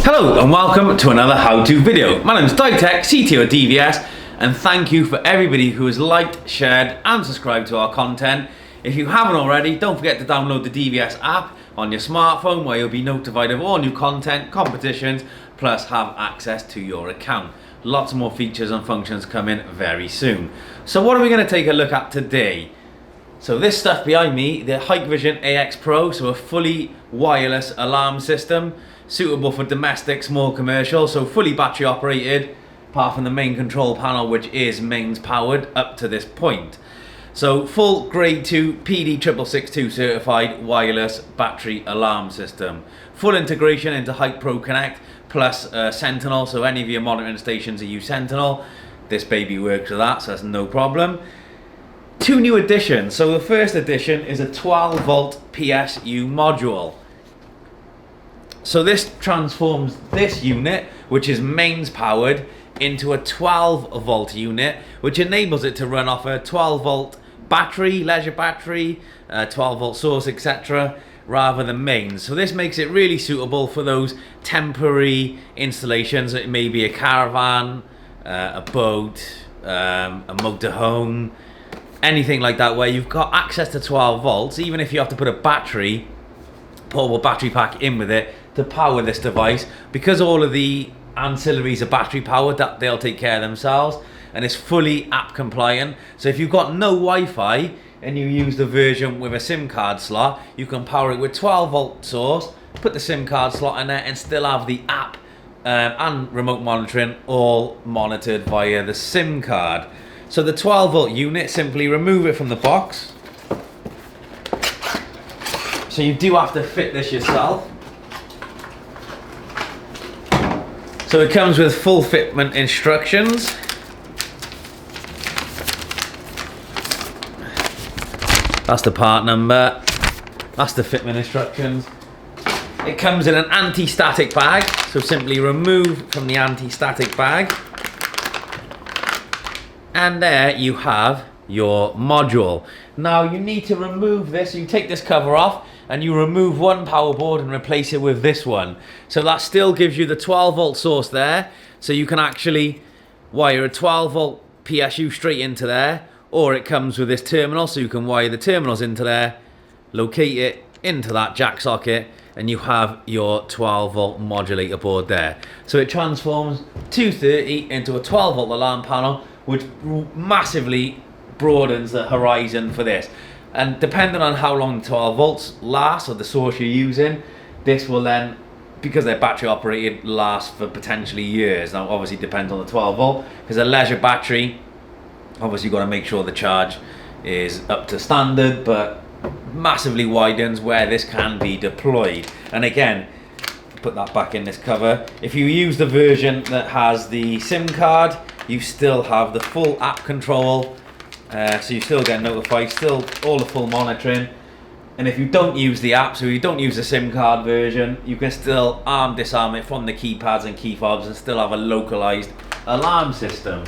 Hello and welcome to another how-to video. My name is Tech, CTO at DVS, and thank you for everybody who has liked, shared and subscribed to our content. If you haven't already, don't forget to download the DVS app on your smartphone where you'll be notified of all new content, competitions, plus have access to your account. Lots more features and functions coming very soon. So what are we going to take a look at today? So this stuff behind me, the Hikvision AX Pro, so a fully wireless alarm system, suitable for domestic, small commercial, so fully battery operated, apart from the main control panel which is mains powered up to this point. So full grade 2 PD 6662 certified wireless battery alarm system. Full integration into Hik Pro Connect plus Sentinel, so any of your monitoring stations that use Sentinel, this baby works with that, so that's no problem. Two new additions. So the first addition is a 12 volt PSU module. So this transforms this unit, which is mains powered, into a 12 volt unit, which enables it to run off a 12 volt battery, leisure battery, 12 volt source, etc., rather than mains. So this makes it really suitable for those temporary installations. It may be a caravan, a boat, a motorhome, anything like that, where you've got access to 12 volts, even if you have to put a battery, portable battery pack in with it to power this device, because all of the ancillaries are battery powered, that they'll take care of themselves, and it's fully app compliant. So if you've got no Wi-Fi and you use the version with a SIM card slot, you can power it with 12 volt source, put the SIM card slot in there, and still have the app and remote monitoring all monitored via the SIM card. So the 12 volt unit, simply remove it from the box. So you do have to fit this yourself. So it comes with full fitment instructions. That's the part number. That's the fitment instructions. It comes in an anti-static bag, so simply remove from the anti-static bag. And there you have your module. Now you need to remove this. You take this cover off and you remove one power board and replace it with this one. So that still gives you the 12 volt source there. So you can actually wire a 12 volt PSU straight into there, or it comes with this terminal, so you can wire the terminals into there, locate it into that jack socket, and you have your 12 volt modulator board there. So it transforms 230 into a 12 volt alarm panel, which massively broadens the horizon for this. And depending on how long 12 volts lasts, or the source you're using, this will then, because they're battery operated, last for potentially years. Now obviously it depends on the 12 volt, because a leisure battery, obviously you've got to make sure the charge is up to standard, but massively widens where this can be deployed. And again, put that back in this cover. If you use the version that has the SIM card, you still have the full app control, so you still get notified, still all the full monitoring. And if you don't use the app, so you don't use the SIM card version, you can still disarm it from the keypads and key fobs and still have a localized alarm system.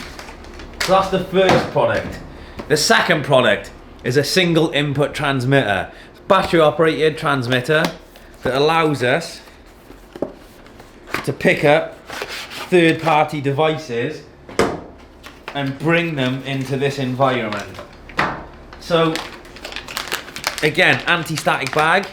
So that's the first product. The second product is a single input transmitter, battery operated transmitter that allows us to pick up third-party devices and bring them into this environment. So again, anti-static bag,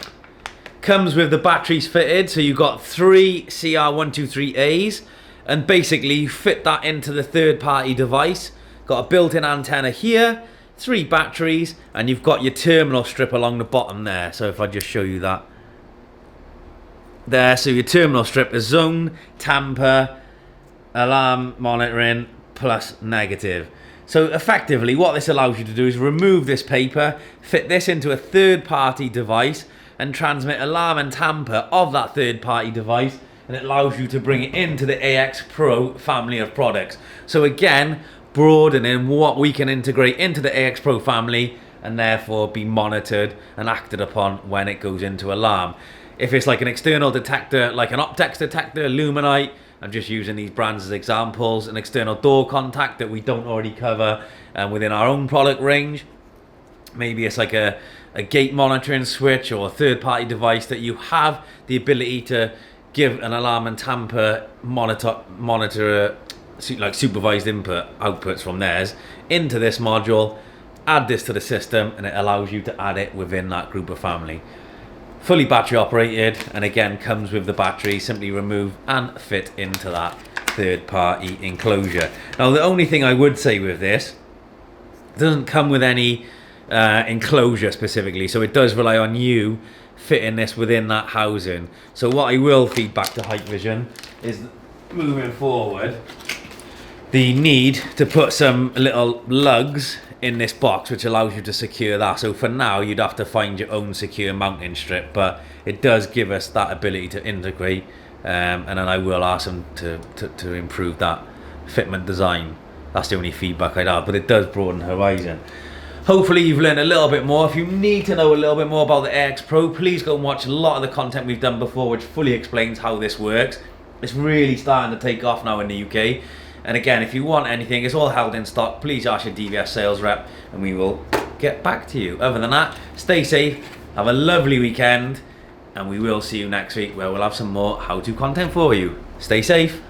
comes with the batteries fitted, so you've got 3 CR123As, and basically you fit that into the third-party device. Got a built-in antenna here, 3 batteries, and you've got your terminal strip along the bottom there. So if I just show you that there, so your terminal strip is zone, tamper, alarm monitoring, plus negative. So effectively what this allows you to do is remove this paper, fit this into a third-party device, and transmit alarm and tamper of that third-party device, and it allows you to bring it into the AX Pro family of products. So again, broadening what we can integrate into the AX Pro family, and therefore be monitored and acted upon when it goes into alarm. If it's like an external detector, like an Optex detector, Luminite, I'm just using these brands as examples, an external door contact that we don't already cover within our own product range. Maybe it's like a a gate monitoring switch or a third-party device, that you have the ability to give an alarm and tamper monitor like supervised outputs from theirs into this module, add this to the system, and it allows you to add it within that group of family. Fully battery operated, and again comes with the battery, simply remove and fit into that third party enclosure. Now the only thing I would say with this, it doesn't come with any enclosure specifically, so it does rely on you fitting this within that housing. So what I will feed back to Hikvision is, moving forward, the need to put some little lugs in this box which allows you to secure that. So for now you'd have to find your own secure mounting strip, but it does give us that ability to integrate, and then I will ask them to improve that fitment design. That's the only feedback I'd have, but it does broaden the horizon. Hopefully you've learned a little bit more. If you need to know a little bit more about the AX Pro, please go and watch a lot of the content we've done before, which fully explains how this works. It's really starting to take off now in the UK. And again, if you want anything, it's all held in stock. Please ask your DVS sales rep and we will get back to you. Other than that, stay safe, have a lovely weekend, and we will see you next week where we'll have some more how-to content for you. Stay safe.